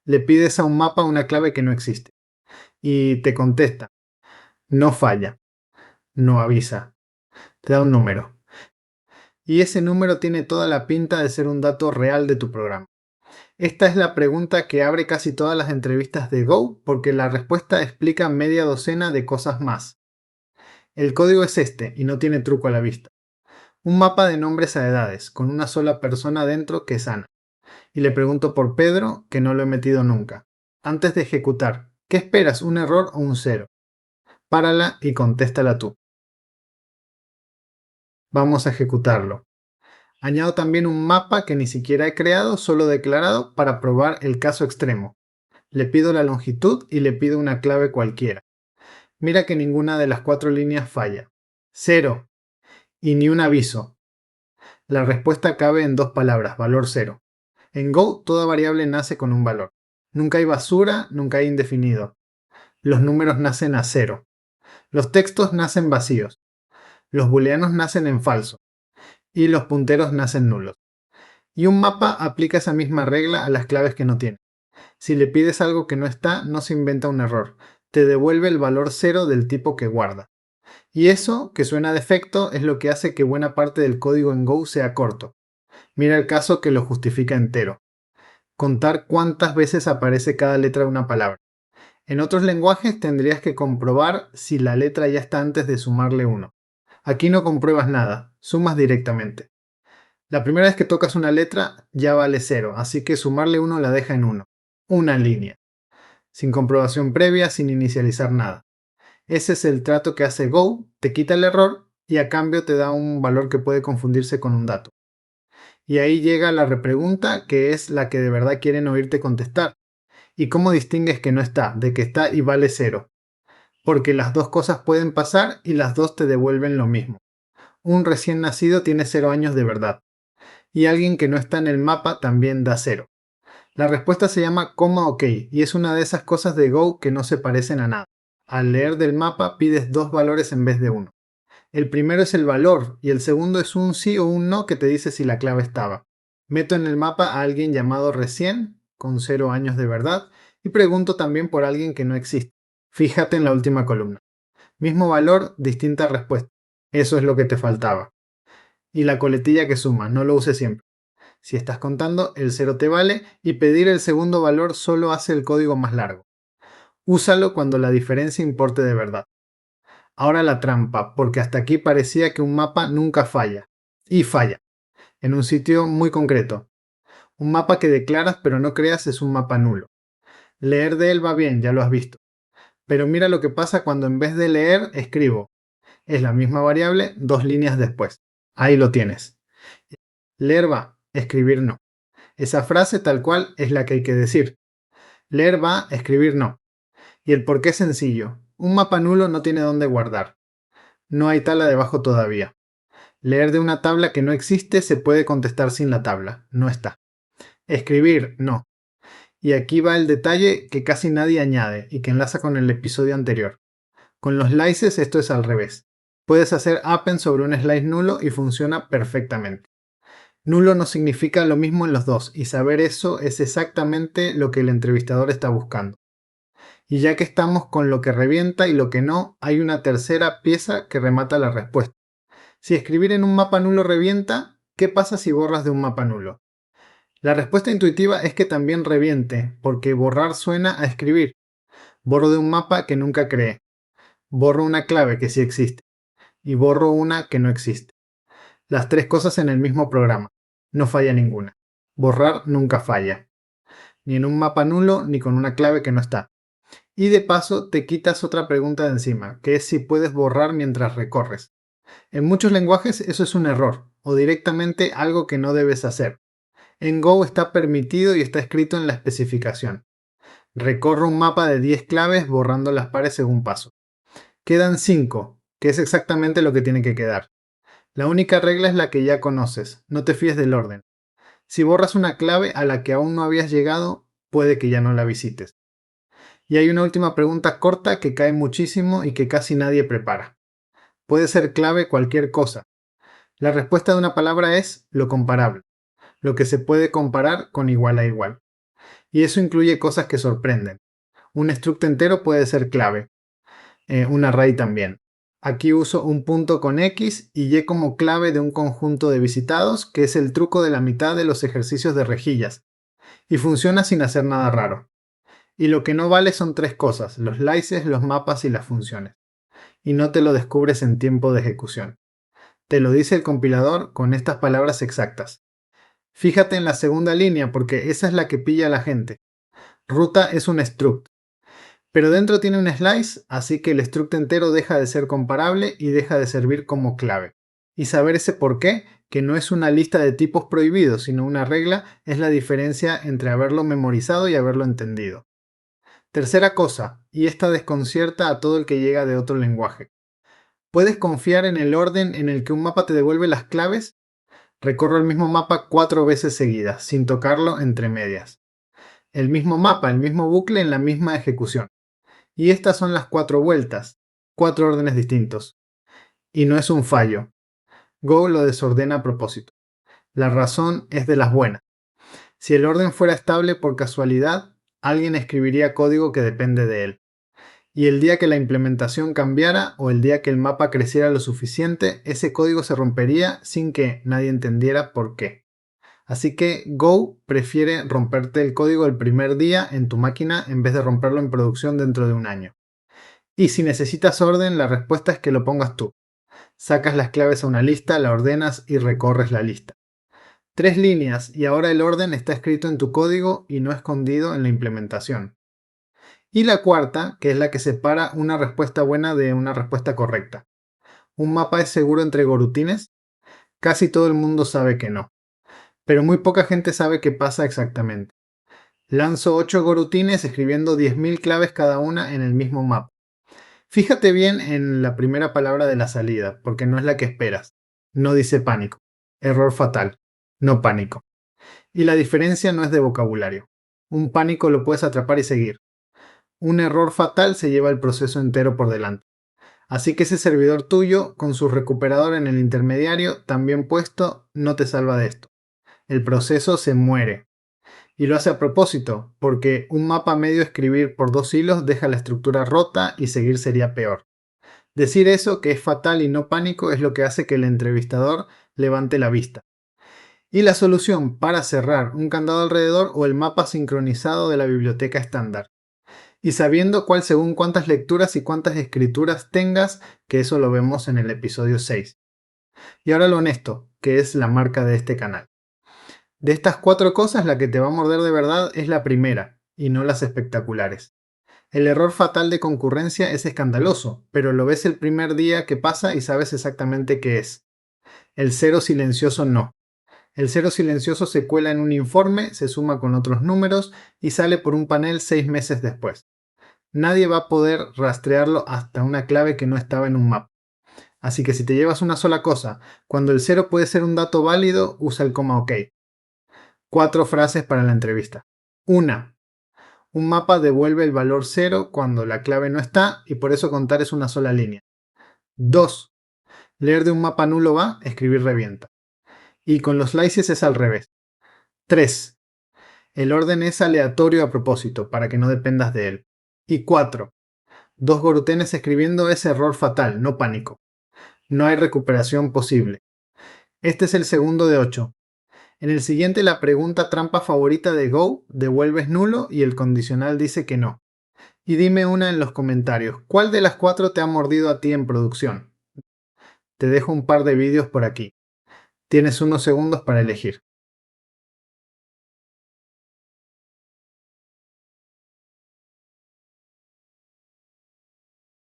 Le pides a un mapa una clave que no existe y te contesta, no falla, no avisa, te da un número. Y ese número tiene toda la pinta de ser un dato real de tu programa. Esta es la pregunta que abre casi todas las entrevistas de Go porque la respuesta explica media docena de cosas más. El código es este y no tiene truco a la vista. Un mapa de nombres a edades, con una sola persona dentro que es Ana. Y le pregunto por Pedro, que no lo he metido nunca. Antes de ejecutar, ¿qué esperas, un error o un cero? Párala y contéstala tú. Vamos a ejecutarlo. Añado también un mapa que ni siquiera he creado, solo declarado para probar el caso extremo. Le pido la longitud y le pido una clave cualquiera. Mira que ninguna de las 4 líneas falla. Cero. Y ni un aviso. La respuesta cabe en 2 palabras, valor cero. En Go, toda variable nace con un valor. Nunca hay basura, nunca hay indefinido. Los números nacen a cero. Los textos nacen vacíos. Los booleanos nacen en falso. Y los punteros nacen nulos. Y un mapa aplica esa misma regla a las claves que no tiene. Si le pides algo que no está, no se inventa un error. Te devuelve el valor cero del tipo que guarda. Y eso, que suena a defecto, es lo que hace que buena parte del código en Go sea corto. Mira el caso que lo justifica entero. Contar cuántas veces aparece cada letra de una palabra. En otros lenguajes tendrías que comprobar si la letra ya está antes de sumarle 1. Aquí no compruebas nada, sumas directamente. La primera vez que tocas una letra ya vale 0, así que sumarle 1 la deja en 1. Una línea. Sin comprobación previa, sin inicializar nada. Ese es el trato que hace Go, te quita el error y a cambio te da un valor que puede confundirse con un dato. Y ahí llega la repregunta, que es la que de verdad quieren oírte contestar. ¿Y cómo distingues que no está, de que está y vale 0? Porque las dos cosas pueden pasar y las dos te devuelven lo mismo. Un recién nacido tiene 0 años de verdad. Y alguien que no está en el mapa también da 0. La respuesta se llama coma ok y es una de esas cosas de Go que no se parecen a nada. Al leer del mapa pides 2 valores en vez de 1. El primero es el valor y el segundo es un sí o un no que te dice si la clave estaba. Meto en el mapa a alguien llamado recién, con 0 años de verdad, y pregunto también por alguien que no existe. Fíjate en la última columna. Mismo valor, distinta respuesta. Eso es lo que te faltaba. Y la coletilla que suma, no lo uses siempre. Si estás contando, el 0 te vale y pedir el segundo valor solo hace el código más largo. Úsalo cuando la diferencia importe de verdad. Ahora la trampa, porque hasta aquí parecía que un mapa nunca falla. Y falla. En un sitio muy concreto. Un mapa que declaras pero no creas es un mapa nulo. Leer de él va bien, ya lo has visto. Pero mira lo que pasa cuando en vez de leer escribo. Es la misma variable 2 líneas después. Ahí lo tienes. Leer va, escribir no. Esa frase tal cual es la que hay que decir. Leer va, escribir no. Y el porqué es sencillo. Un mapa nulo no tiene dónde guardar. No hay tabla debajo todavía. Leer de una tabla que no existe se puede contestar sin la tabla. No está. Escribir, no. Y aquí va el detalle que casi nadie añade y que enlaza con el episodio anterior. Con los slices esto es al revés. Puedes hacer append sobre un slice nulo y funciona perfectamente. Nulo no significa lo mismo en los dos y saber eso es exactamente lo que el entrevistador está buscando. Y ya que estamos con lo que revienta y lo que no, hay una tercera pieza que remata la respuesta. Si escribir en un mapa nulo revienta, ¿qué pasa si borras de un mapa nulo? La respuesta intuitiva es que también reviente, porque borrar suena a escribir. Borro de un mapa que nunca creé. Borro una clave que sí existe. Y borro una que no existe. Las 3 cosas en el mismo programa. No falla ninguna. Borrar nunca falla. Ni en un mapa nulo ni con una clave que no está. Y de paso te quitas otra pregunta de encima, que es si puedes borrar mientras recorres. En muchos lenguajes eso es un error, o directamente algo que no debes hacer. En Go está permitido y está escrito en la especificación. Recorro un mapa de 10 claves borrando las pares según paso. Quedan 5, que es exactamente lo que tiene que quedar. La única regla es la que ya conoces, no te fíes del orden. Si borras una clave a la que aún no habías llegado, puede que ya no la visites. Y hay una última pregunta corta que cae muchísimo y que casi nadie prepara. Puede ser clave cualquier cosa. La respuesta de una palabra es lo comparable, lo que se puede comparar con igual a igual. Y eso incluye cosas que sorprenden. Un struct entero puede ser clave, un array también. Aquí uso un punto con X y Y como clave de un conjunto de visitados, que es el truco de la mitad de los ejercicios de rejillas, y funciona sin hacer nada raro. Y lo que no vale son tres cosas: los slices, los mapas y las funciones. Y no te lo descubres en tiempo de ejecución. Te lo dice el compilador con estas palabras exactas. Fíjate en la segunda línea porque esa es la que pilla a la gente. Ruta es un struct, pero dentro tiene un slice, así que el struct entero deja de ser comparable y deja de servir como clave. Y saber ese por qué, que no es una lista de tipos prohibidos, sino una regla, es la diferencia entre haberlo memorizado y haberlo entendido. Tercera cosa, y esta desconcierta a todo el que llega de otro lenguaje. ¿Puedes confiar en el orden en el que un mapa te devuelve las claves? Recorro el mismo mapa 4 veces seguidas, sin tocarlo entre medias. El mismo mapa, el mismo bucle en la misma ejecución. Y estas son las 4 vueltas, 4 órdenes distintos. Y no es un fallo. Go lo desordena a propósito. La razón es de las buenas. Si el orden fuera estable por casualidad, alguien escribiría código que depende de él. Y el día que la implementación cambiara o el día que el mapa creciera lo suficiente, ese código se rompería sin que nadie entendiera por qué. Así que Go prefiere romperte el código el primer día en tu máquina en vez de romperlo en producción dentro de un año. Y si necesitas orden, la respuesta es que lo pongas tú. Sacas las claves a una lista, la ordenas y recorres la lista. 3 líneas y ahora el orden está escrito en tu código y no escondido en la implementación. Y la cuarta, que es la que separa una respuesta buena de una respuesta correcta. ¿Un mapa es seguro entre gorutines? Casi todo el mundo sabe que no, pero muy poca gente sabe qué pasa exactamente. Lanzo 8 gorutines escribiendo 10.000 claves cada una en el mismo mapa. Fíjate bien en la primera palabra de la salida, porque no es la que esperas. No dice pánico. Error fatal. No pánico. Y la diferencia no es de vocabulario. Un pánico lo puedes atrapar y seguir. Un error fatal se lleva el proceso entero por delante. Así que ese servidor tuyo, con su recuperador en el intermediario también puesto, no te salva de esto. El proceso se muere. Y lo hace a propósito, porque un mapa medio escribir por 2 hilos deja la estructura rota y seguir sería peor. Decir eso, que es fatal y no pánico, es lo que hace que el entrevistador levante la vista. Y la solución para cerrar un candado alrededor o el mapa sincronizado de la biblioteca estándar. Y sabiendo cuál según cuántas lecturas y cuántas escrituras tengas, que eso lo vemos en el episodio 6. Y ahora lo honesto, que es la marca de este canal. De estas 4 cosas, la que te va a morder de verdad es la primera, y no las espectaculares. El error fatal de concurrencia es escandaloso, pero lo ves el primer día que pasa y sabes exactamente qué es. El cero silencioso no. El cero silencioso se cuela en un informe, se suma con otros números y sale por un panel 6 meses después. Nadie va a poder rastrearlo hasta una clave que no estaba en un mapa. Así que si te llevas una sola cosa, cuando el cero puede ser un dato válido, usa el coma OK. 4 frases para la entrevista. 1. Un mapa devuelve el valor 0 cuando la clave no está y por eso contar es una sola línea. 2. Leer de un mapa nulo va, escribir revienta. Y con los slices es al revés. 3. El orden es aleatorio a propósito, para que no dependas de él. Y 4. 2 gorutenes escribiendo es error fatal, no pánico. No hay recuperación posible. Este es el segundo de 8. En el siguiente, la pregunta trampa favorita de Go, devuelves nulo y el condicional dice que no. Y dime una en los comentarios, ¿cuál de las 4 te ha mordido a ti en producción? Te dejo un par de vídeos por aquí. Tienes unos segundos para elegir.